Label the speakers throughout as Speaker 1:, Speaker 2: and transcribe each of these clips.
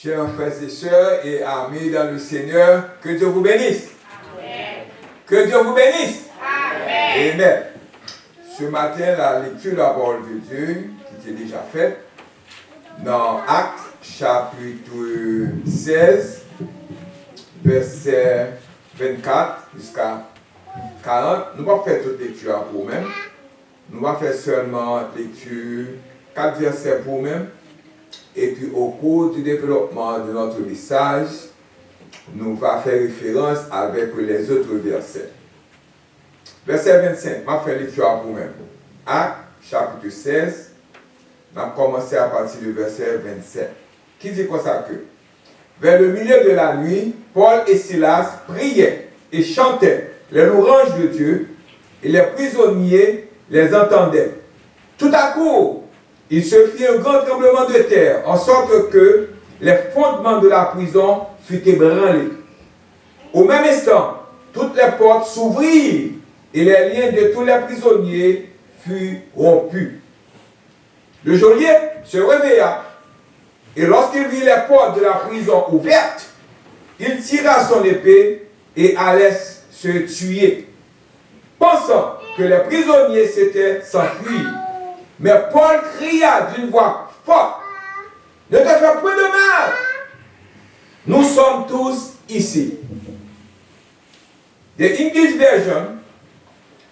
Speaker 1: Chers frères et sœurs et amis dans le Seigneur, que Dieu vous bénisse.
Speaker 2: Amen.
Speaker 1: Que Dieu vous bénisse.
Speaker 2: Amen.
Speaker 1: Amen. Ce matin, la lecture de la parole de Dieu, qui était déjà faite, dans Actes chapitre 16, verset 24 jusqu'à 40. Nous ne allons pas faire toute lecture pour nous-mêmes. Nous allons faire seulement lecture 4 versets pour nous-mêmes. Et puis au cours du développement de notre message, nous allons faire référence avec les autres versets. Verset 25, je vais faire lecture pour nous-mêmes. Actes chapitre 16, on va commencer à partir du verset 27. Qui dit comme ça que vers le milieu de la nuit, Paul et Silas priaient et chantaient les louanges de Dieu, et les prisonniers les entendaient. Tout à coup, il se fit un grand tremblement de terre, en sorte que les fondements de la prison furent ébranlés. Au même instant, toutes les portes s'ouvrirent et les liens de tous les prisonniers furent rompus. Le geôlier se réveilla et lorsqu'il vit les portes de la prison ouvertes, il tira son épée et allait se tuer, pensant que les prisonniers s'étaient s'enfuis. Mais Paul cria d'une voix forte, « Ne te fais point de mal, nous sommes tous ici. » The English version,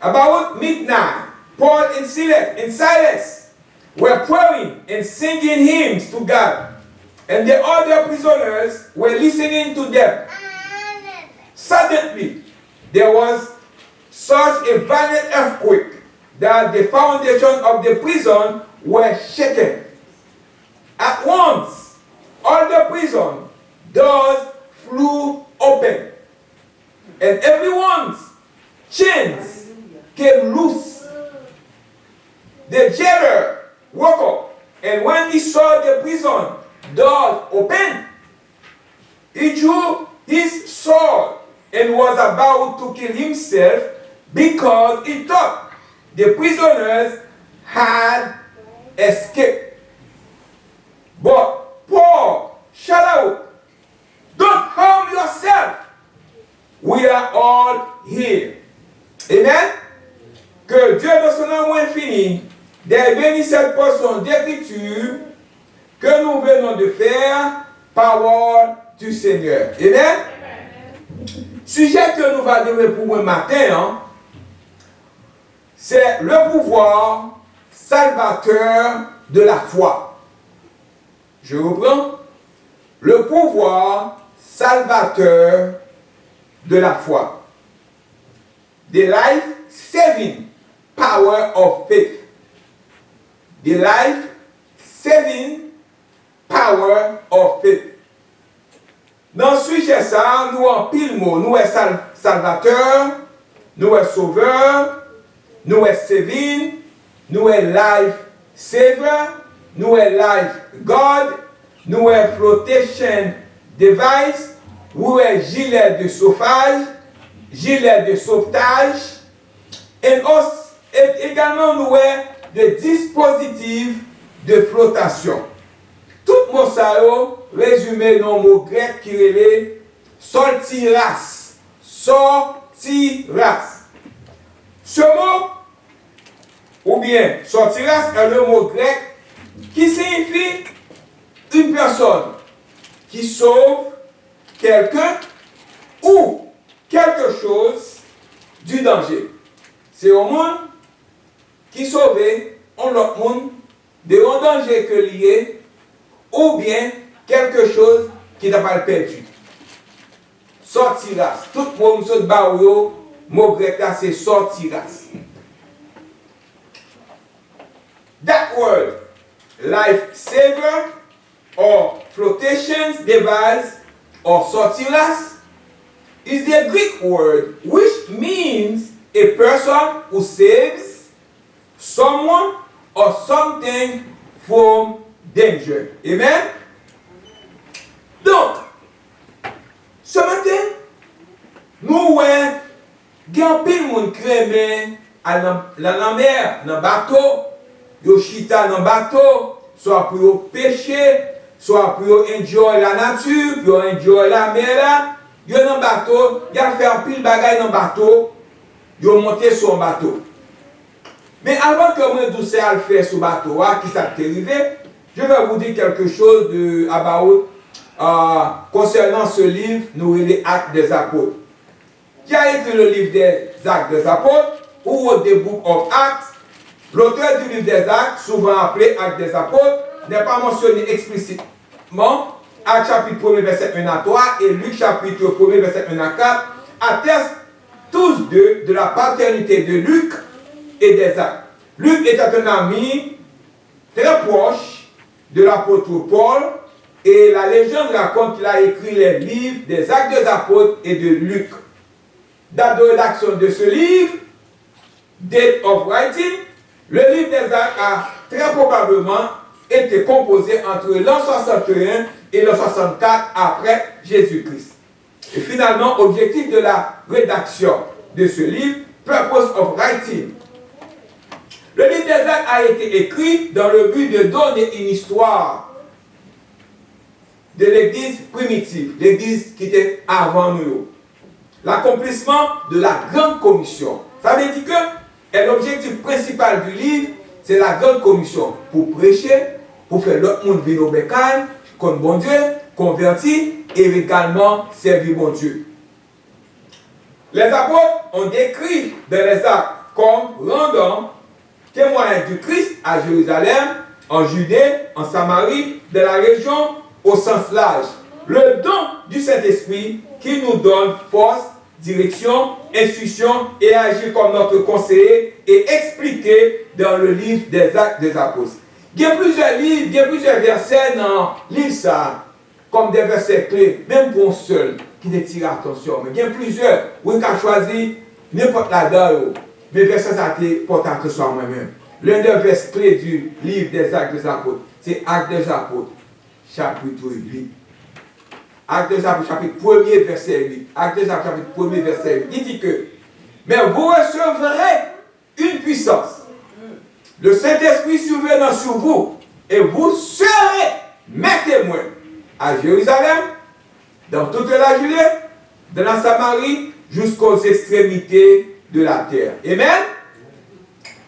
Speaker 1: about midnight, Paul and Silas were praying and singing hymns to God, and the other prisoners were listening to them. Suddenly, there was such a violent earthquake that the foundation of the prison were shaken. At once, all the prison doors flew open, and everyone's chains came loose. The jailer woke up, and when he saw the prison doors open, he drew his sword and was about to kill himself because he thought the prisoners had escaped. But Paul shouted out, "Don't harm yourself. We are all here." Amen. Que Dieu dans son amour infini bénisse cette portion d'écriture que nous venons de faire, parole du Seigneur. Amen. Sujet que nous allons donner pour un matin, c'est le pouvoir salvateur de la foi. Je reprends. Le pouvoir salvateur de la foi. The life-saving power of faith. The life-saving power of faith. Dans ce sujet, ça, nous en pile mot. Nous est salvateur, nous est sauveur, nous est saving, nous est life saver, nous est life God, nous est flotation device, nous est gilet de sauvetage, gilet de sauvetage, et également nous est de dispositif de flottation. Tout mot ça résumé dans le mot grec qui est sortiras. Sortiras. Ce mot, ou bien sortiras, est le mot grec qui signifie une personne qui sauve quelqu'un ou quelque chose du danger. C'est un monde qui sauve un autre monde de un danger que lié ou bien quelque chose qui n'a pas perdu. Sortiras. Tout le monde se bat au mot grec là, c'est sortiras. That word, life saver or flotation device or sortiras, is the Greek word which means a person who saves someone or something from danger. Amen? Donc, ce matin, nous avons pile moun crémé à la mer, dans le bateau, yo chita dans le bateau, soit pour pêcher, soit pour enjoy la nature, pour enjoy la mer là, yo dans bateau, y a faire pile bagaille dans bateau, yo monter sur un bateau. Mais avant que moi douce à le faire sur bateau, qui ça t'est arrivé, je vais vous dire quelque chose de concernant ce livre, nous les Actes des Apôtres. Qui a écrit le livre des Actes des Apôtres, ou The Book of Acts? L'auteur du livre des Actes, souvent appelé Actes des Apôtres, n'est pas mentionné explicitement. Actes chapitre 1, verset 1 à 3 et Luc chapitre 1, verset 1 à 4 attestent tous deux de la paternité de Luc et des Actes. Luc était un ami très proche de l'apôtre Paul et la légende raconte qu'il a écrit les livres des Actes des Apôtres et de Luc. Date de rédaction de ce livre, date of writing, le livre des Actes a très probablement été composé entre l'an 61 et l'an 64 après Jésus-Christ. Et finalement, objectif de la rédaction de ce livre, purpose of writing. Le livre des Actes a été écrit dans le but de donner une histoire de l'église primitive, l'église qui était avant nous. L'accomplissement de la grande commission. Ça veut dire que l'objectif principal du livre, c'est la grande commission pour prêcher, pour faire l'autre monde venir au bécail, comme bon Dieu, converti et également servir bon Dieu. Les apôtres ont décrit dans les Actes comme rendant témoin du Christ à Jérusalem, en Judée, en Samarie, de la région au sens large. Le don du Saint-Esprit qui nous donne force, direction, instruction et agir comme notre conseiller est expliqué dans le livre des Actes des Apôtres. Il y a plusieurs livres, il y a plusieurs versets dans le livre ça, comme des versets clés, même pour un seul, qui te tire attention. Mais il y a plusieurs, où il a choisi n'importe là-dedans, mais versets ça te porte attention à moi-même. L'un des versets clés du livre des Actes des Apôtres, c'est Actes des Apôtres, chapitre 8. Actes des Apôtres, chapitre 1er, verset 8. Actes des Apôtres, chapitre 1er, verset 8. Il dit que, mais vous recevrez une puissance. Le Saint-Esprit survenant sur vous, et vous serez mes témoins à Jérusalem, dans toute la Judée, dans la Samarie, jusqu'aux extrémités de la terre. Amen?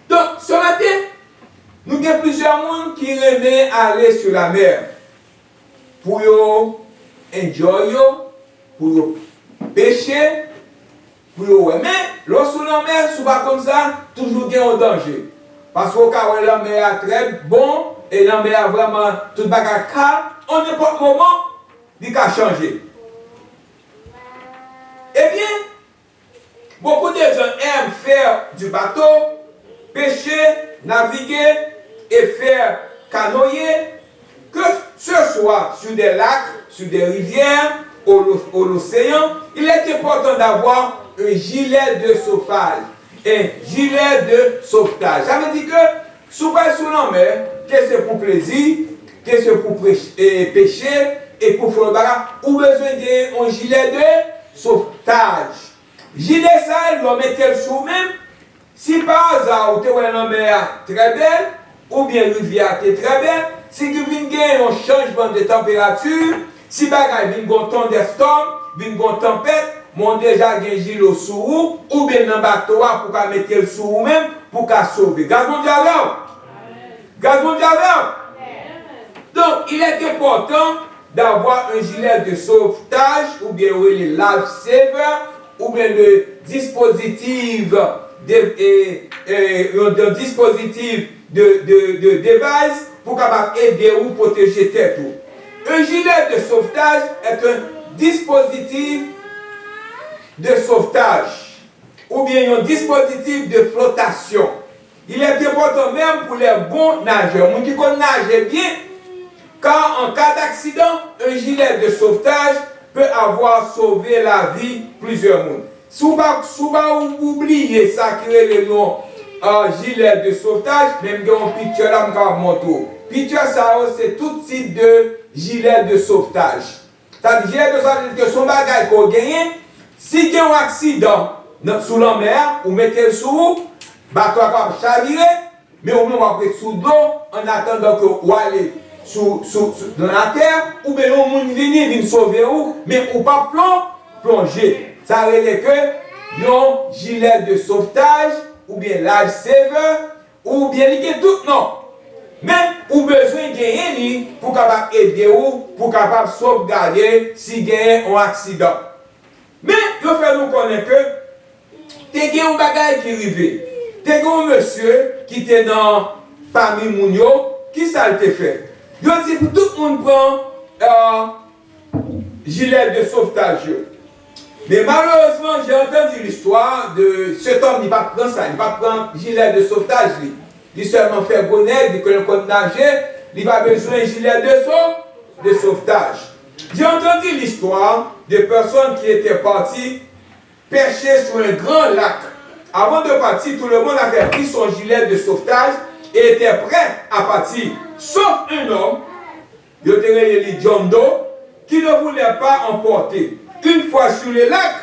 Speaker 1: Donc, ce matin, nous avons plusieurs monde qui aiment aller sur la mer pour enjoy, pour pêcher, pour mais lorsque la mer, si pas comme ça, toujours il y a un danger. Parce que quand la mer est très bon et la mer est vraiment tout bagarre calme, en n'importe moment, il va changer. Eh bien, beaucoup de gens aiment faire du bateau, pêcher, naviguer et faire canoyer, que ce soit sur des lacs, sur des rivières, ou l'océan, il est important d'avoir un gilet de sauvetage. Un gilet de sauvetage. Ça veut dire que, sous la mer, que c'est pour plaisir, que c'est pour pêcher et pour faire le bagarre, ou besoin d'un gilet de sauvetage. Gilet ça, il doit mettre le sous même. Si par hasard, vous avez une mer très belle, ou bien une rivière est très belle, si vous avez un changement de température, si vous avez un thunderstorm, une tempête, mon déjà un gilet au sous ou bien un bateau pour mettre le sous même pour sauver. Gaz mondial. Gaz mondial. Donc, il est important d'avoir un gilet de sauvetage ou bien le life saver ou bien le dispositif de device pour capable aider ou protéger tête. Un gilet de sauvetage est un dispositif de sauvetage ou bien un dispositif de flottation. Il est important même pour les bons nageurs. Ceux qui connaissent nager bien, car en cas d'accident, un gilet de sauvetage peut avoir sauvé la vie de plusieurs personnes. Souvent, vous oubliez ça qui est le nom gilet de sauvetage, même dans un picture là, je picture ça, c'est tout type de gilet de sauvetage. C'est-à-dire, gilet de sauvetage, que son bagage qu'on gagne, si il y a un accident sous la mer, vous mettez le sous, bateau va chavirer, mais au moins vous sous l'eau en attendant que vous allez dans la terre, ou bien on monde venir sauver ou, mais ou pas plonger. Ça veut dire que un gilet de sauvetage, ou bien lifesaver, ou bien il tout non. Mais ou besoin de gagner pour capable aider ou pour capable sauvegarder si gagne un accident. Mais il faut nous connaître que tu as un bagage qui arrive. Tu as un monsieur qui était dans parmi Mounio, qui ça le fait? Il dit pour tout le monde prend gilet de sauvetage. Mais malheureusement, j'ai entendu l'histoire de cet homme, il ne va pas prendre ça, il ne va pas prendre gilet de sauvetage. Il seulement fait bonnet, il connaît comme nager, il va besoin d'un gilet de sauvetage. J'ai entendu l'histoire de personnes qui étaient parties pêcher sur un grand lac. Avant de partir, tout le monde avait pris son gilet de sauvetage et était prêt à partir. Sauf un homme, il était John Doe, qui ne voulait pas emporter. Une fois sur le lac,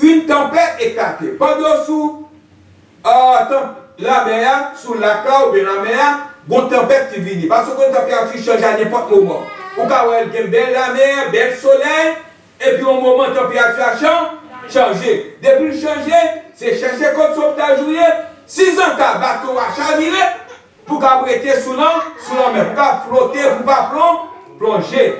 Speaker 1: une tempête éclatée. Pendant sous la mer, sous la lac ou bien la mer, une tempête qui vient. Parce que une tempête qui change à n'importe quel moment. Ou quand il y a une belle la mer, bel soleil, et puis au moment où la température a changé. Depuis le changer, c'est chercher comme sauvetage. 6 ans qu'un bateau a chaviré pour qu'il arrêter sous la mer, pour flotter, pour pas plonger.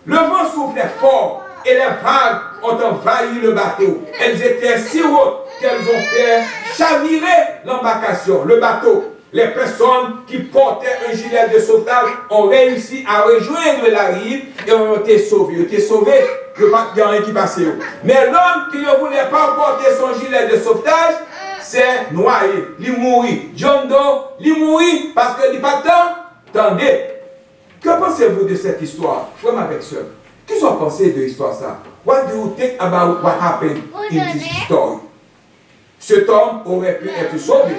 Speaker 1: Le vent soufflait fort et les vagues ont envahi le bateau. Elles étaient si hautes qu'elles ont fait chavirer l'embarcation, le bateau. Les personnes qui portaient un gilet de sauvetage ont réussi à rejoindre la rive et ont été sauvés. Ils ont été sauvés, il n'y a rien qui passait. Mais l'homme qui ne voulait pas porter son gilet de sauvetage, c'est noyé, il mourit. John Doe, il mourit parce qu'il n'a pas de temps. Attendez, que pensez-vous de cette histoire? Frère, ma personne, qu'est-ce que vous pensez de l'histoire ça? What do you think about what happened in this story? Cet homme aurait pu être sauvé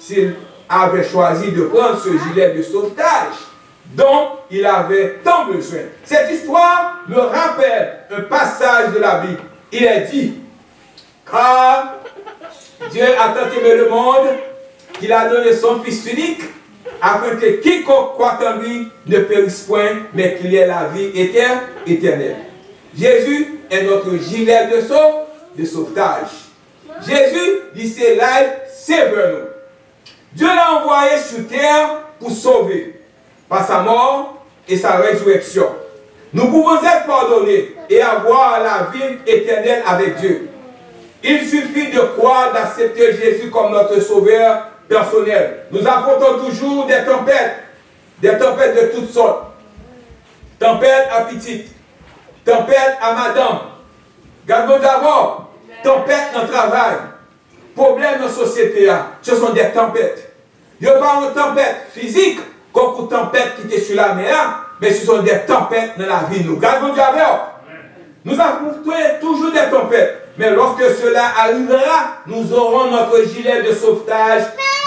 Speaker 1: s'il avait choisi de prendre ce gilet de sauvetage dont il avait tant besoin. Cette histoire me rappelle un passage de la Bible. Il est dit, car Dieu a tant aimé le monde qu'il a donné son Fils unique afin que quiconque croit en lui ne périsse point, mais qu'il ait la vie éternelle. Jésus est notre gilet de sauvetage. Jésus dit c'est life saver. Dieu l'a envoyé sur terre pour sauver par sa mort et sa résurrection. Nous pouvons être pardonnés et avoir la vie éternelle avec Dieu. Il suffit de croire, d'accepter Jésus comme notre sauveur personnel. Nous affrontons toujours des tempêtes de toutes sortes. Tempête à petite, tempête à madame. Gardons d'abord, tempête dans le travail, problème dans la société, ce sont des tempêtes. Il n'y a pas une tempête physique, comme une tempête qui est sur la mer, mais ce sont des tempêtes dans la vie. Nous gardons d'abord. Nous affrontons toujours des tempêtes. Mais lorsque cela arrivera, nous aurons notre gilet de sauvetage.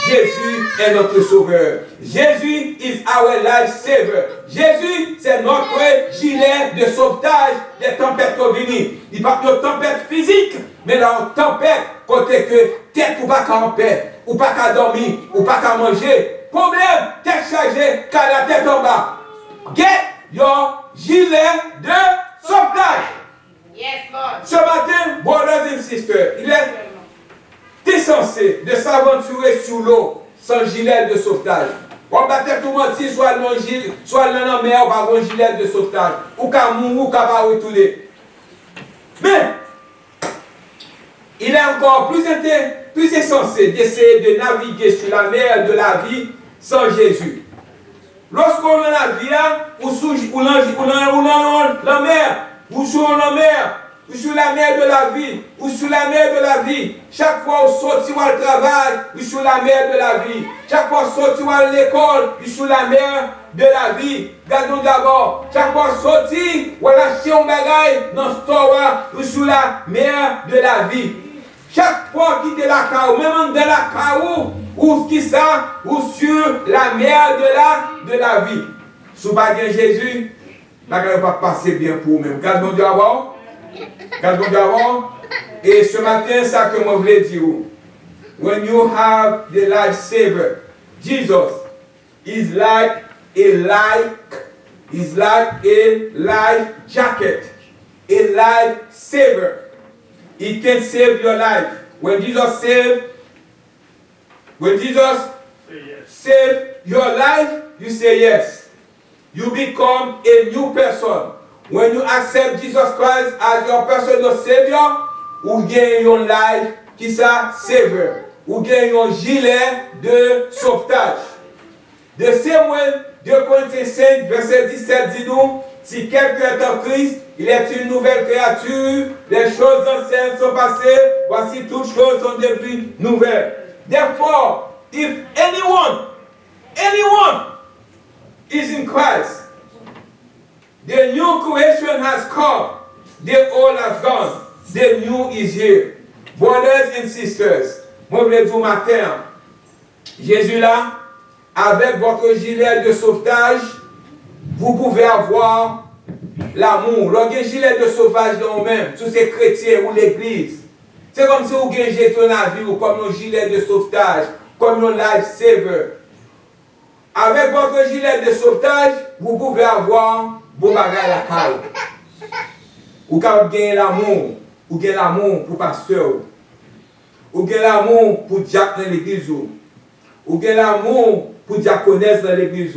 Speaker 1: Jésus est notre sauveur. Jésus is our life saver. Jésus, c'est notre gilet de sauvetage des tempêtes qui viennent. Il parle de tempêtes physiques, mais la tempête, côté que tête ou pas qu'à en paix, ou pas qu'à dormir, ou pas qu'à manger. Problème, tête chargée, qu'à la tête en bas. Get your gilet de sauvetage.
Speaker 2: Yes, Lord.
Speaker 1: Ce matin, brothers and sisters, il est essentiel de s'aventurer sous l'eau sans gilet de sauvetage. On va peut-être tout mentir, soit dans la mer, ou pas un gilet de sauvetage. Ou qu'à mourir, ou qu'à pas retourner. Mais, il est encore plus essentiel d'essayer de naviguer sur la mer de la vie sans Jésus. Lorsqu'on a la vie, ou la mer, ou sur la mer, ou sur la mer de la vie, ou sur la mer de la vie. Chaque fois on sortit au travail, ou sur la mer de la vie. Chaque fois on sortit à l'école, ou sur la mer de la vie. Gardons d'abord. Chaque fois on sortit, ou lâcher un bagage dans le store, ou sur la mer de la vie. Chaque fois quitter la caou, même dans la caou, ou qui ça, ou sur la mer de la vie. Sous bagage Jésus, la ne va pas passer bien pour vous-même. Gardons d'abord. Gardons d'abord. Et ce matin, ça que moi voulais dire. When you have the lifesaver, Jesus is like is like a life jacket, a life saver. It can save your life. When Jesus saved your life, you say yes. You become a new person. When you accept Jesus Christ as your personal Savior, ou gagne your life qui ça saver. Ou gagne un gilet de sauvetage. De ces mots, 2 Corinthiens 5, verset 17 dit nous, si quelqu'un est en Christ, il est une nouvelle créature, les choses anciennes sont passées, voici toutes choses sont devenues nouvelles. Therefore, if anyone is in Christ, the new creation has come, the old has gone, the new is here. Brothers and sisters, moi je voulais dire matin, Jésus là, avec votre gilet de sauvetage, vous pouvez avoir l'amour. Lorsqu'il y a un gilet de sauvetage dans vous-même, tous ces chrétiens ou l'église, c'est comme si vous avez jeté la vie ou comme un gilet de sauvetage, comme un lifesaver. Avec votre gilet de sauvetage, vous pouvez avoir vos bagages à la caille. Ou quand vous gagnez l'amour, ou gagnez l'amour pour pasteur, ou gagnez l'amour pour diacre dans l'église, ou gagnez l'amour pour diaconesse dans l'église,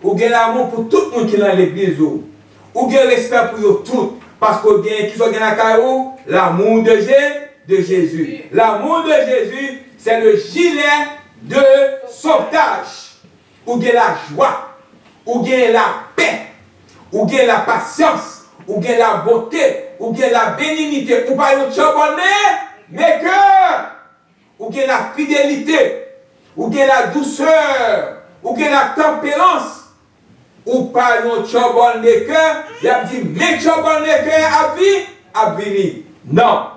Speaker 1: ou gagnez l'amour pour tout le monde qui est dans l'église, ou gagnez respect pour eux tous, parce que qui sont dans la caille, l'amour de Jésus. L'amour de Jésus, c'est le gilet de sauvetage. Ou gagnez la joie, ou gagnez la paix, ou gagnez la patience, ou gagnez la bonté, ou gagnez la bénignité, ou pas une charbonné, mais que, ou gagnez la fidélité, ou gagnez la douceur, ou gagnez la tempérance, ou pas une charbonné que, il a dit, mais charbonné que a vini. Non,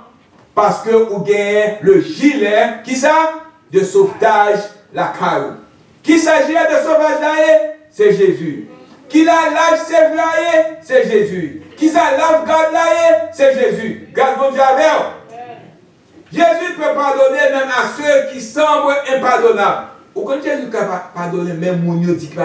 Speaker 1: parce que vous gagnez le gilet, qui ça? De sauvetage, la caillou. Qui s'agit de sauvetage là? C'est Jésus. Qui la life save là? C'est Jésus. Qui ça lave garde là? C'est Jésus. Garde mon Dieu avec. Jésus peut pardonner même à ceux qui semblent impardonnables. Ou quand Jésus peut pardonner même mon Dieu dit qui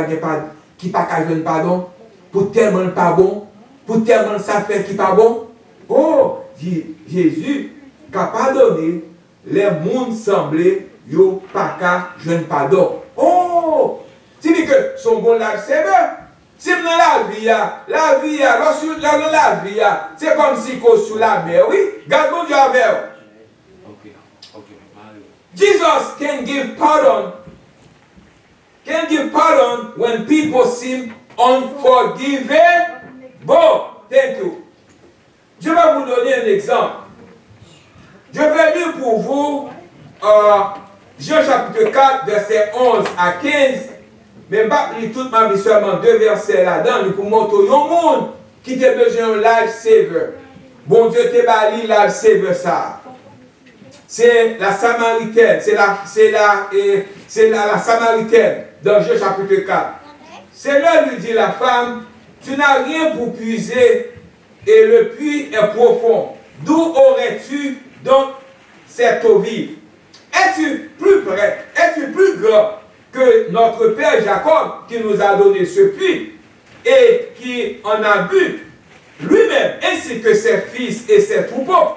Speaker 1: pas qu'à jeune pardon, pour tellement pas bon, pour tellement ça fait qui pas bon. Oh, Jésus qui a pardonné, les mondes semblaient yo pas qu'à jeune pardon. Oh, tu dis que son bon life saver. Si dans la vie, lorsque dans la vie, c'est comme si qu'on sous la mer, oui. Garde mon Dieu avec. Jesus can give pardon when people seem unforgivable. Thank you. Je vais vous donner un exemple. Je vais lire pour vous Jean chapitre 4, verset 11 à 15. Mais je ne lis toute ma vie seulement 2 versets là-dedans pour montrer au monde qui a besoin d'un lifesaver. Bon Dieu te bali lifesaver ça. C'est la Samaritaine, c'est la Samaritaine dans Jean chapitre 4. Seigneur lui dit la femme, tu n'as rien pour puiser et le puits est profond. D'où aurais-tu donc cette eau vive? Es-tu plus près, es-tu plus grand que notre père Jacob qui nous a donné ce puits et qui en a bu lui-même ainsi que ses fils et ses troupeaux?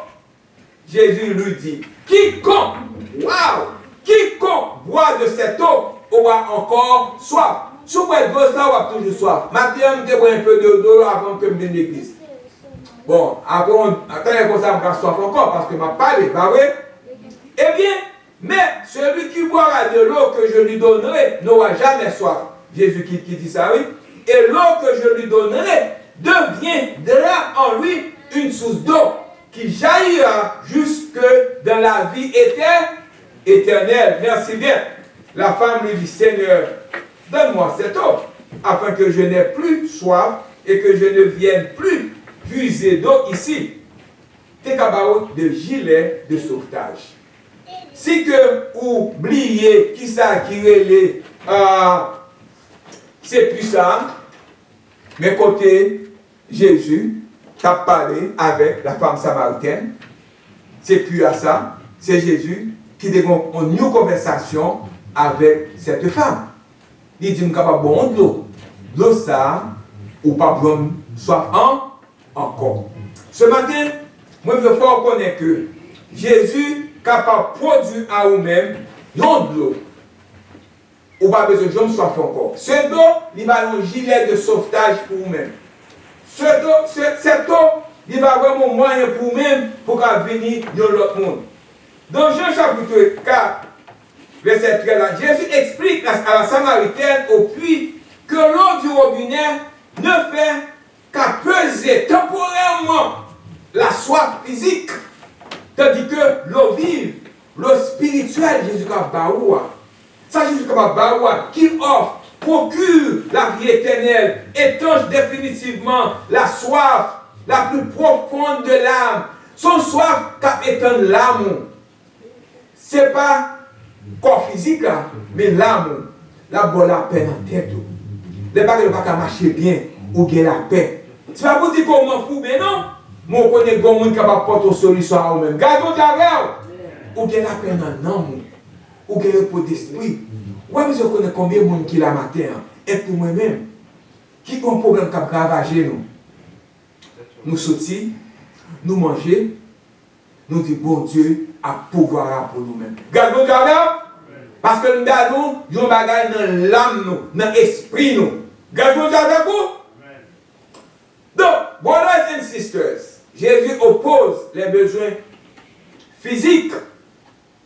Speaker 1: Jésus lui dit, quiconque boit de cette eau aura encore soif. Si vous boivez de l'eau, ça aura toujours soif. Maintenant, je bois un peu d'eau avant que je vienne l'église. Bon, après, attendez comme ça, je vais soif encore parce que je m'ai parlé, pas vrai? Eh bien, mais celui qui boira de l'eau que je lui donnerai n'aura jamais soif. Jésus qui dit ça, oui. Et l'eau que je lui donnerai deviendra en lui une source d'eau qui jaillira jusque dans la vie éternelle. Merci bien. La femme lui dit, Seigneur, donne-moi cette eau, afin que je n'ai plus soif et que je ne vienne plus puiser d'eau ici. C'est cabaret de gilet de sauvetage. Si que oubliez qui ça qui relève, c'est puissant, mais côté Jésus, tu as parlé avec la femme samaritaine, c'est plus à ça, c'est Jésus qui a une conversation avec cette femme. Il dit, capable bon de l'eau. L'eau ça, ou pas besoin soif encore. Ce matin, moi je veux faire reconnaître que Jésus est capable de produire à vous-même non de l'eau. Ou pas besoin de soif encore. Cette eau, il va un gilet de sauvetage pour vous-même. Cette eau, il va avoir un moyen pour vous-même pour venir dans l'autre monde. Dans Jean chapitre 4, verset 13, Jésus explique à la Samaritaine au puits que l'eau du robinet ne fait qu'à peser temporairement la soif physique, tandis que l'eau vive, l'eau spirituelle, Jésus a baoua. Ça, Jésus a baoua, qui offre, procure la vie éternelle, étanche définitivement la soif la plus profonde de l'âme. Son soif qui éteint l'âme. Ce n'est pas corps physique, mais l'âme. La bonne peine en tête. Les bagages ne vont pas marcher bien ou gagner la paix. Ce n'est pas pour dire qu'on m'en fout, mais non. Moi, je connais des gens qui ne porter une solution à eux-mêmes. Gardons ta rêve. Ou gagner la paix dans l'âme. Ou gagner le pot d'esprit. Ouais, mais je connais combien de monde qui la matin. Et pour moi-même, qui ont un problème qui a ravagé nous. Nous sortir, nous manger, nous dire bon Dieu a pouvoir pour nous-mêmes. Gardons ta rêve. Parce que nous gardons un bagage dans l'âme, dans l'esprit. Gardons ta rêve. Donc, brothers and sisters, Jésus oppose les besoins physiques,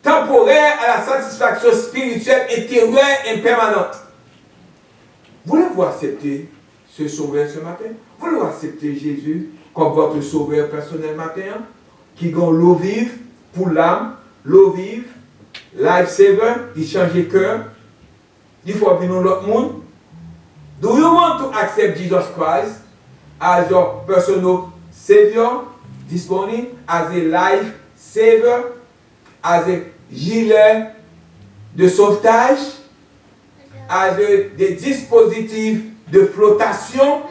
Speaker 1: temporaires à la satisfaction spirituelle intérieure et permanente. Voulez-vous accepter ce sauveur ce matin? Voulez-vous accepter Jésus comme votre sauveur personnel matin? Qui donne l'eau vive pour l'âme, l'eau vive, life saver, il change le cœur, il faut venir dans l'autre monde. Do you want to accept Jesus Christ as your personal Savior this morning, as a life saver, as a gilet de sauvetage, as des dispositifs de flottation?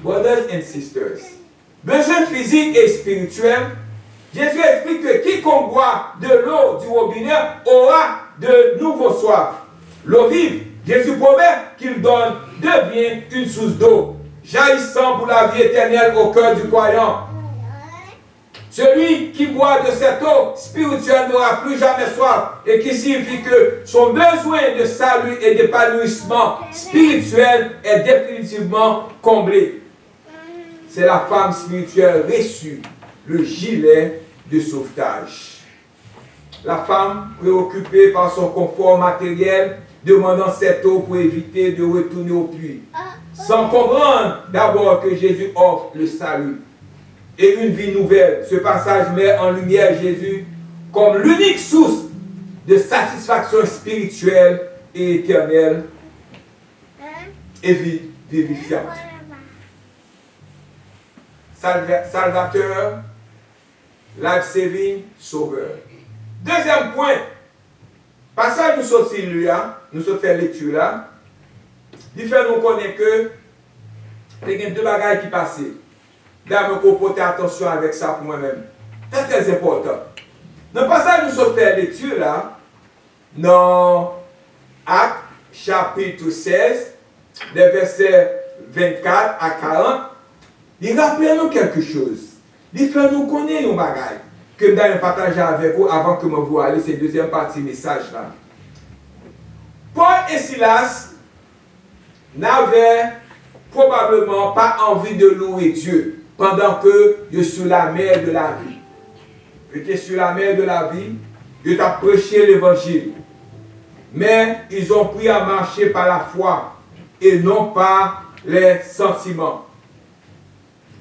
Speaker 1: Brothers and sisters, besoin physique et spirituel, Jésus explique que quiconque boit de l'eau du robinet aura de nouveau soif. L'eau vive, Jésus promet qu'il donne, devient une source d'eau, jaillissant pour la vie éternelle au cœur du croyant. Celui qui boit de cette eau spirituelle n'aura plus jamais soif, et qui signifie que son besoin de salut et d'épanouissement spirituel est définitivement comblé. C'est la femme spirituelle reçue, le gilet de sauvetage. La femme préoccupée par son confort matériel, demandant cette eau pour éviter de retourner au puits, sans comprendre d'abord que Jésus offre le salut et une vie nouvelle. Ce passage met en lumière Jésus comme l'unique source de satisfaction spirituelle et éternelle et vivifiante. Salvateur, life-saving, sauveur. Deuxième point, passage nous sommes là, nous sommes fait lecture là, il fait nous connaître que il y a deux bagages qui passent. Là, je vais porter attention avec ça pour moi-même. C'est très important. Dans le passage nous sommes fait lecture là, dans Actes chapitre 16, les versets 24 à 40, il rappelle nous quelque chose. Il fait nous connaître nos bagages que je vais partager avec vous avant que je vous allez cette deuxième partie message là. Paul et Silas n'avaient probablement pas envie de louer Dieu pendant que ils sont sur la mer de la vie. Ils étaient sur la mer de la vie, ils ont prêché l'évangile. Mais ils ont pris à marcher par la foi et non par les sentiments.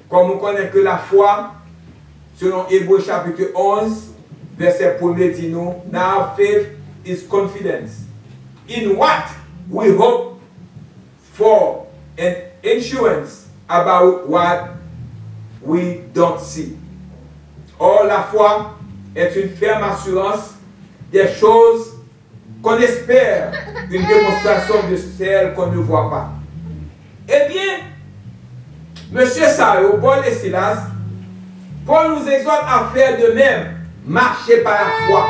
Speaker 1: Comme on connaît que la foi, selon Hébreux chapitre 11, verset 1 dit nous, now faith is confidence in what we hope for and assurance about what we don't see. Or, la foi est une ferme assurance des choses qu'on espère, une démonstration de celles qu'on ne voit pas. Eh bien, Monsieur Sao, Paul et Silas, Paul nous exhorte à faire de même, marcher par la foi,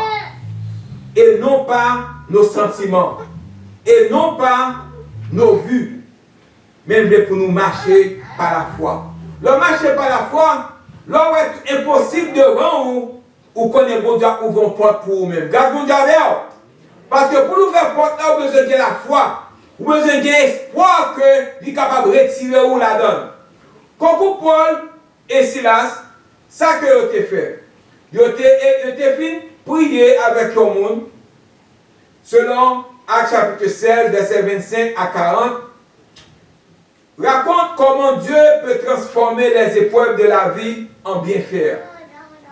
Speaker 1: et non par nos sentiments, et non par nos vues, mais il veut pour nous marcher par la foi. Le marcher par la foi, là où est impossible de rendre ou connaître bon Dieu ouvre une porte pour vous-même. Grâce mon Dieu parce que pour nous faire porte là, vous avez besoin de la foi. Vous avez besoin de l'espoir que vous êtes capable de retirer ou la donne. Quand Paul et Silas, ça que vous avez fait. Vous avez fait prier avec le monde selon Actes chapitre 16, verset 25 à 40. Raconte comment Dieu peut transformer les épreuves de la vie en bienfaits.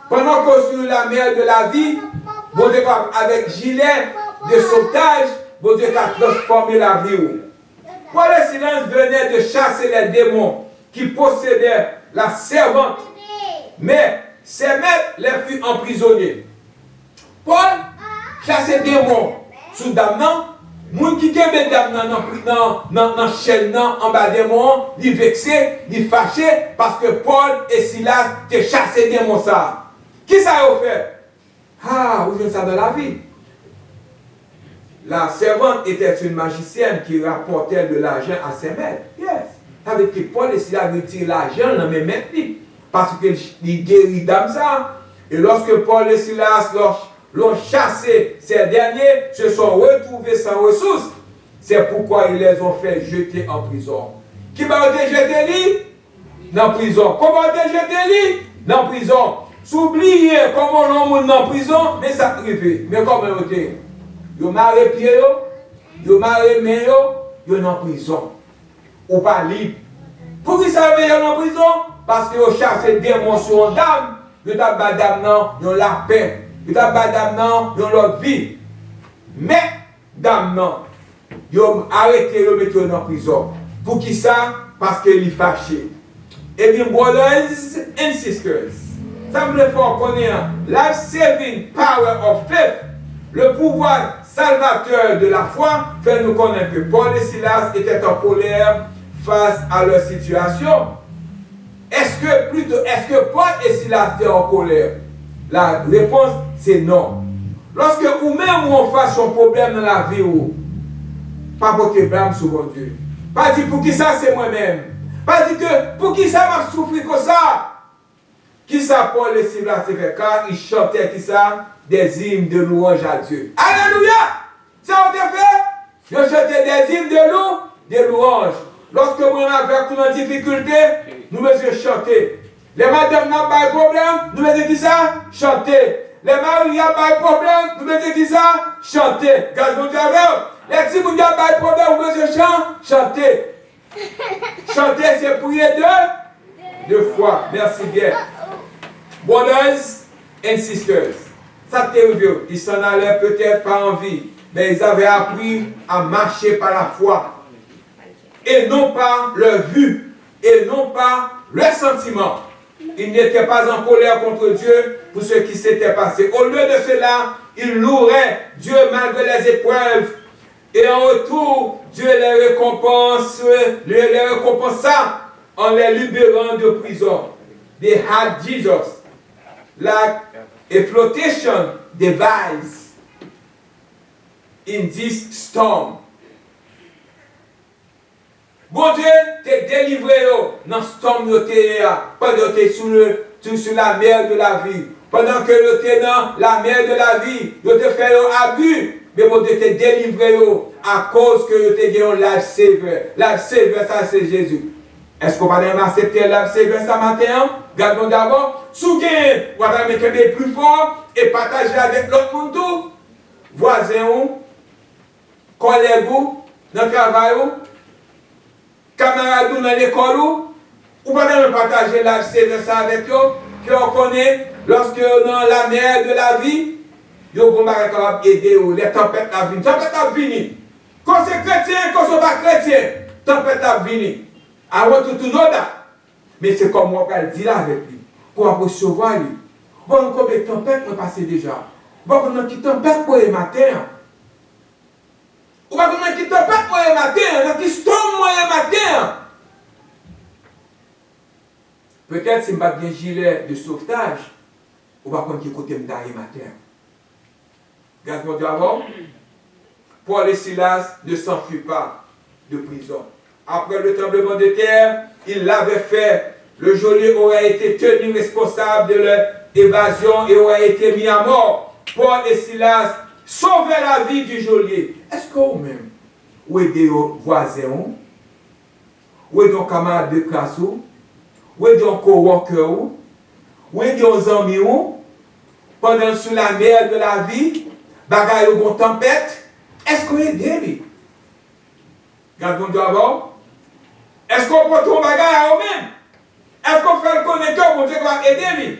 Speaker 1: Pendant qu'on sur la mer de la vie, bon Dieu, avec gilet de sauvetage, bon Dieu a transformé la vie. Paul et Silas venaient de chasser les démons qui possédaient la servante, mais ses maîtres les furent emprisonnés. Paul chassait des démons sous Damnan. Moun qui kembe Damnan dans chaîne en bas des démons, il vexé, il fâché parce que Paul et Silas te chassé des démons ça. Qui ça a fait? Ah, vous avez ça dans la vie. La servante était une magicienne qui rapportait de l'argent à ses maîtres. Yes. Avec que Paul et Silas retirent l'argent dans mes maîtres parce qu'il guérit d'âme ça. Et lorsque Paul et Silas l'ont chassé, ces derniers se sont retrouvés sans ressources. C'est pourquoi ils les ont fait jeter en prison. Qui va été jeté dans la prison? Comment été jeté dans la prison? S'oublier comment l'on est dans la prison, mais ça arrive. Mais comment on était? Ils marré pied, ils marré main, ils sont en prison. Ou pas libre. Pour qui ça veut en prison? Parce qu'ils ont chassé des démons sur une dame. Ils ont battu dame, ils ont la paix. Ils ont battu dame, ils ont leur vie. Mais, dame, ils ont arrêté de mettre en prison. Pour qui ça? Parce qu'ils sont fâchés. Eh bien, brothers and sisters, ça me fait connaître life-saving power of faith, le pouvoir salvateur de la foi, fait nous connaître que Paul et Silas étaient en colère face à leur situation. Est-ce que Paul et Silas étaient en colère? La réponse, c'est non. Lorsque vous-même on face un problème dans la vie, pas porter blâme sur mon Dieu. Pas dire pour qui ça c'est moi-même. Pas dire que pour qui ça m'a souffert comme ça. Qui ça Paul et Silas fait car ils chantaient qui ça? Des hymnes de louange à Dieu. Alléluia! Ça on te fait? Ils chantaient des hymnes de louange. Lorsque nous avons une difficulté, nous devons chanter. Les madames n'ont pas de problème, nous devons qui ça? Chanter. Les maris n'ont pas de problème, nous devons qui ça? Chanter. Gaz mon Dieu. Les petits n'ont pas de problème, nous devons chanter. Chanter, c'est prier deux fois. Merci bien. Brothers and sisters, ça t'est arrivé. Ils s'en allaient peut-être pas en vie, mais ils avaient appris à marcher par la foi. Et non pas leur vue, et non pas leur sentiment. Ils n'étaient pas en colère contre Dieu pour ce qui s'était passé. Au lieu de cela, ils loueraient Dieu malgré les épreuves. Et en retour, Dieu les récompensa en les libérant de prison. They had Jesus like a flotation device in this storm. Bon Dieu t'es délivré dans ce storm pendant que tu es sur la mer de la vie. Pendant que tu es dans la mer de la vie, tu te fais abus. Mais bon Dieu t'es délivré à cause que tu es gagné un life saver. Life saver, ça c'est Jésus. Est-ce qu'on va accepter life saver ça matin? Regardons d'abord. Si vous allez mettre plus fort et partager avec l'autre monde tout. Voisin, collègue, dans le travail, camarade dans l'école, ou pas partager la ça avec eux, que on connaît, lorsque dans la mer de la vie, vous pouvez capable aider les tempêtes à venir. Tempête à venir. Quand c'est chrétien, quand c'est pas chrétien, tempête à venir. I want to know that. Mais c'est comme moi qui dis là avec lui. Qu'on va recevoir lui. Bon, combien de tempêtes on passé déjà? Bon, on a qui tempête pour le matin. Ou pas qu'on a qui tempête pour le matin, on a qui storm pour le matin. Peut-être si je n'ai pas de gilet de sauvetage, on va qu'on qui côté me d'aller matin. Regarde mon Dieu avant. Paul et Silas ne s'enfuient pas de prison. après le tremblement de terre, il l'avait fait. Le geôlier aurait été tenu responsable de leur évasion et aurait été mis à mort. Paul et Silas sauvaient la vie du geôlier. Est-ce que vous-même, ou aidez vos voisins, ou aidez vos camarades de classe, ou aidez vos coworkers, ou aidez vos amis, pendant sous la mer de la vie, bagaille ou tempête, est-ce qu'on aide lui? Regardons d'abord. Est-ce qu'on prend ton bagaille à eux-mêmes? Est-ce qu'on fait le connecteur pour Dieu va aider lui?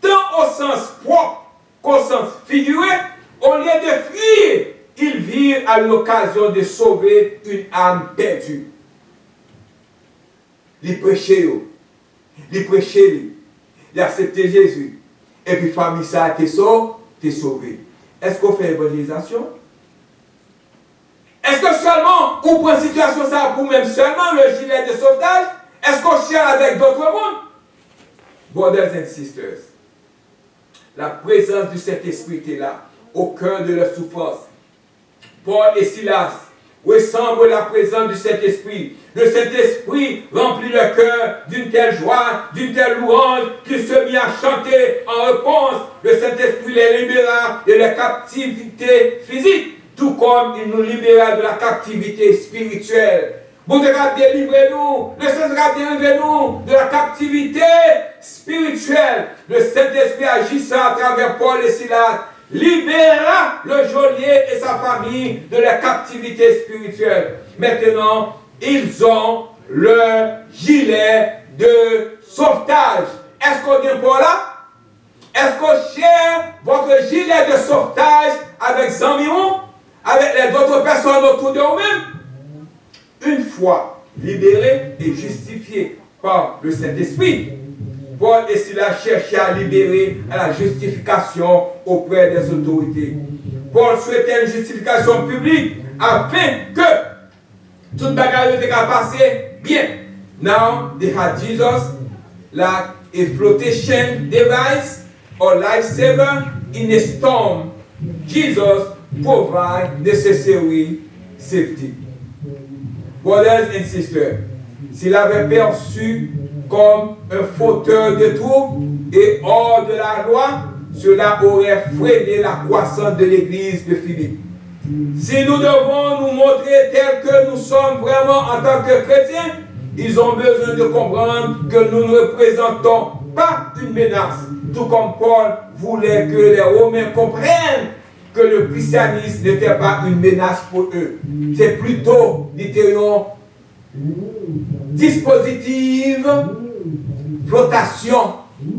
Speaker 1: Tant au sens propre qu'au sens figuré, au lieu de fuir, il vit à l'occasion de sauver une âme perdue. Il prêchait, il a accepté Jésus. Et puis famille ça t'es sauvé. Est-ce qu'on fait évangélisation? Est-ce que seulement on prend une situation ça pour même seulement le gilet de sauvetage? Est-ce qu'on cherche avec d'autres mondes? Brothers and sisters, la présence du Saint-Esprit était là, au cœur de leur souffrance. Paul et Silas ressemblent la présence du Saint-Esprit. Le Saint-Esprit remplit le cœur d'une telle joie, d'une telle louange, qu'ils se mit à chanter en réponse. Le Saint-Esprit les libéra de la captivité physique, tout comme il nous libéra de la captivité spirituelle. Bon Dieu a délivré nous, le Saint-Esprit a délivré nous de la captivité spirituelle. Le Saint-Esprit agissant à travers Paul et Silas libéra le geôlier et sa famille de la captivité spirituelle. Maintenant, ils ont leur gilet de sauvetage. Est-ce qu'on vient pour là? Est-ce qu'on cherche votre gilet de sauvetage avec environ, avec les autres personnes autour de vous-même? Une fois libérés et justifiés par le Saint-Esprit, Paul et Silas cherchaient à libérer à la justification auprès des autorités. Paul souhaitait une justification publique afin que toute bagarre était passée bien. Now they had Jesus like a flotation device or lifesaver in a storm. Jesus provides necessary safety. Brothers and sisters, s'il avait perçu comme un fauteur de troubles et hors de la loi, cela aurait freiné la croissance de l'église de Philippe. Si nous devons nous montrer tels que nous sommes vraiment en tant que chrétiens, ils ont besoin de comprendre que nous ne représentons pas une menace, tout comme Paul voulait que les Romains comprennent que le christianisme n'était pas une menace pour eux. C'est plutôt, dit-on, dispositif, flotation,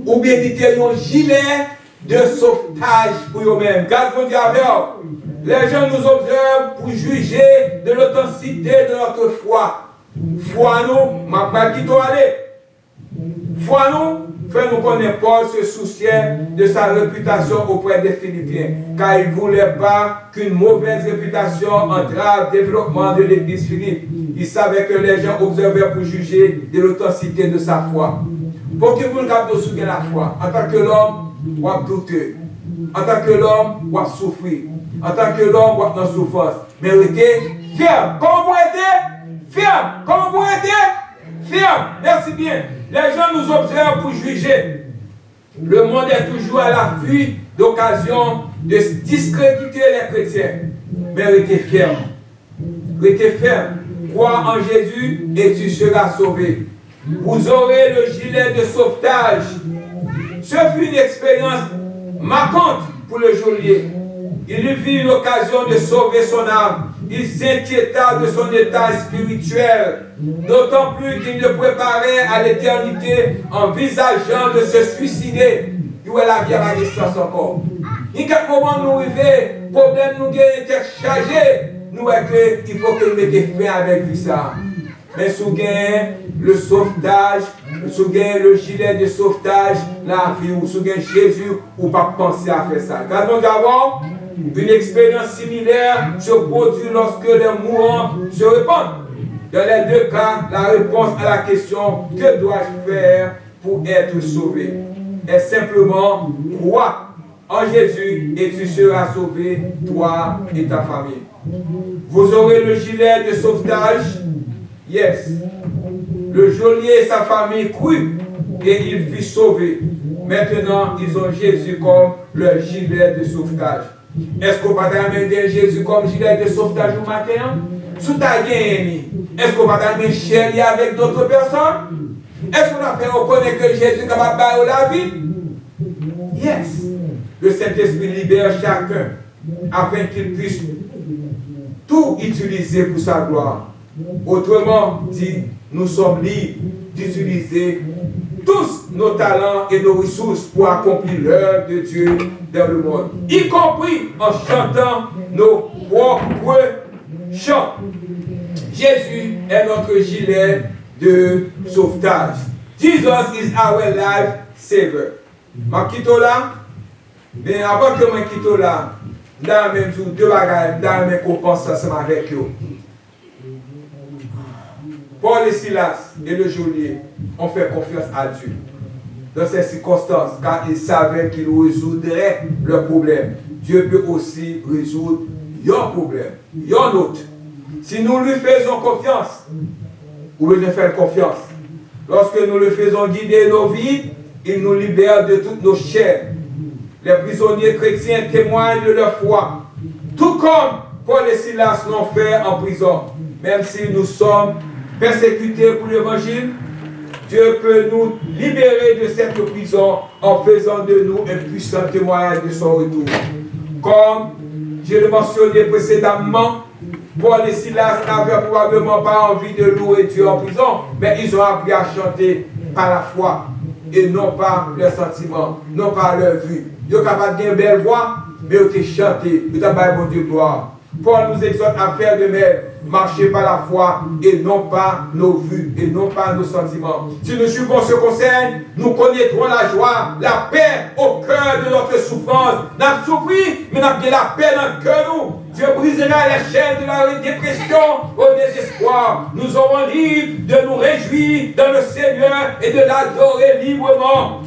Speaker 1: ou bien dit-on, gilet de sauvetage pour eux-mêmes. Grâce mon diable, les gens nous observent pour juger de l'authenticité de notre foi. Foi nous, ma pas qui doit aller. Foi nous, fait-nous connaître Paul se souciait de sa réputation auprès des Philippiens, car il ne voulait pas qu'une mauvaise réputation entrave le développement de l'église Philippe. Il savait que les gens observaient pour juger de l'authenticité de sa foi. Pour que vous ne captez souvenir la foi, en tant que l'homme, on va douter. En tant que l'homme, on va souffrir. En tant que l'homme, on va dans souffrance. Mais restez ferme. Comment vous êtes? Ferme. Comment vous êtes? Ferme. Merci bien. Les gens nous observent pour juger. Le monde est toujours à l'affût d'occasion de discréditer les chrétiens. Mais restez ferme. Restez ferme. Crois en Jésus et tu seras sauvé. Vous aurez le gilet de sauvetage. Ce fut une expérience marquante pour le geôlier. Il eut vu l'occasion de sauver son âme. Il s'inquiéta de son état spirituel, d'autant plus qu'il le préparait à l'éternité, envisageant de se suicider. Où est la vie à la distance encore? Il y a un moment nous arrivons, problème nous est chargé, nous il faut que nous mettions fin avec lui ça. Mais sous le sauvetage, sous le gilet de sauvetage, la vie, ou sous Jésus, ou pas penser à faire ça. Quand nous avons une expérience similaire se produit lorsque les mourants se répandent. Dans les deux cas, la réponse à la question « Que dois-je faire pour être sauvé ?» est simplement « Crois en Jésus et tu seras sauvé, toi et ta famille. » Vous aurez le gilet de sauvetage Yes. Le geôlier et sa famille crut et il fut sauvé. Maintenant, ils ont Jésus comme leur gilet de sauvetage. Est-ce qu'on va amener Jésus comme gilet de sauvetage au matin? Sous ta gagne, est-ce qu'on va amener chéri avec d'autres personnes? Est-ce qu'on a fait reconnaître que Jésus est capable de la vie? Yes. Le Saint-Esprit libère chacun afin qu'il puisse tout utiliser pour sa gloire. Autrement dit, nous sommes libres d'utiliser tous nos talents et nos ressources pour accomplir l'œuvre de Dieu dans le monde, y compris en chantant nos propres chants. Jésus est notre gilet de sauvetage. Jesus is our life saver. Ma quitte là, mais avant que je quitte là, dans le même jour, deux bagages, dans le même compense ensemble avec eux. Paul et Silas et le geôlier ont fait confiance à Dieu dans ces circonstances, car ils savaient qu'ils résoudrait leurs problèmes. Dieu peut aussi résoudre your problème, your autre. Si nous lui faisons confiance, ou besoin faire confiance. Lorsque nous le faisons guider nos vies, il nous libère de toutes nos chaînes. Les prisonniers chrétiens témoignent de leur foi, tout comme Paul et Silas l'ont fait en prison. Même si nous sommes persécutés pour l'évangile, Dieu peut nous libérer de cette prison en faisant de nous un puissant témoignage de son retour. Comme je l'ai mentionné précédemment, Paul et Silas n'avaient probablement pas envie de louer Dieu en prison, mais ils ont appris à chanter par la foi et non par leurs sentiments, non par leur vue. Ils ont capable de une belle voix, mais ils ont chanté, ils ont bon Dieu gloire. Paul nous exhorte à faire de même, marcher par la foi et non par nos vues et non par nos sentiments. Si nous suivons ce conseil, nous connaîtrons la joie, la paix au cœur de notre souffrance. Nous avons souffert, mais nous avons la paix dans le cœur. Dieu brisera les chaînes de la dépression au désespoir. Nous aurons libre de nous réjouir dans le Seigneur et de l'adorer librement.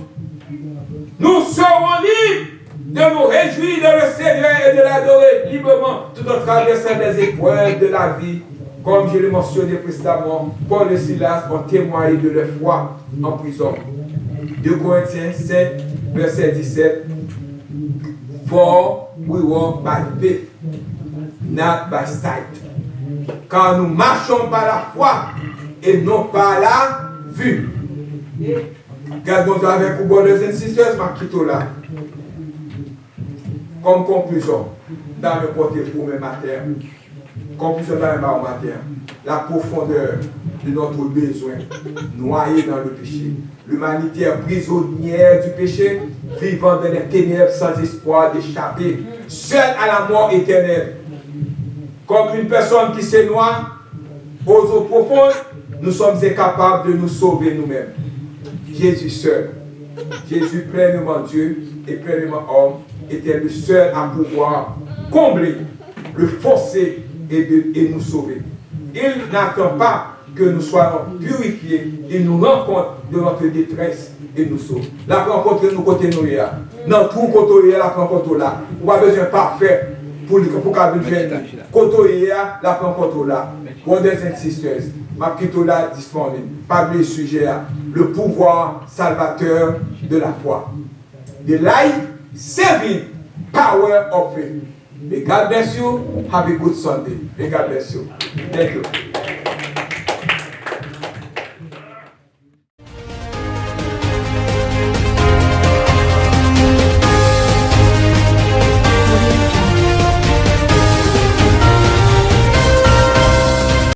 Speaker 1: Nous serons libres de nous réjouir dans le Seigneur et de l'adorer librement tout en traversant les épreuves de la vie. Comme je l'ai mentionné précédemment, Paul et Silas ont témoigné de leur foi en prison. 2 Corinthiens 7, verset 17. For we walk by faith, not by sight. Car nous marchons par la foi et non par la vue. Gardons avec vous, brothers and sisters, ma quitte là. Comme conclusion, dans le côté pour mes matin, conclusion dans le matin, la profondeur de notre besoin, noyé dans le péché. L'humanité est prisonnière du péché, vivant dans les ténèbres sans espoir d'échapper, seule à la mort éternelle. Comme une personne qui se noie aux eaux profondes, nous sommes incapables de nous sauver nous-mêmes. Jésus seul, Jésus pleinement Dieu et pleinement homme, était le seul à pouvoir combler le fossé et nous sauver. Il n'attend pas que nous soyons purifiés, il nous rencontre de notre détresse et nous sauve. La rencontre nous côté nous là. Dans tout côté la rencontre là. On a besoin parfait pour qu'il vienne. Côté la rencontre là. Brothers and sisters, ma quitte là disponible. Pas le sujet le pouvoir salvateur de la foi. The life saving power of faith. May God bless you. Have a good Sunday. May God bless you. Thank you.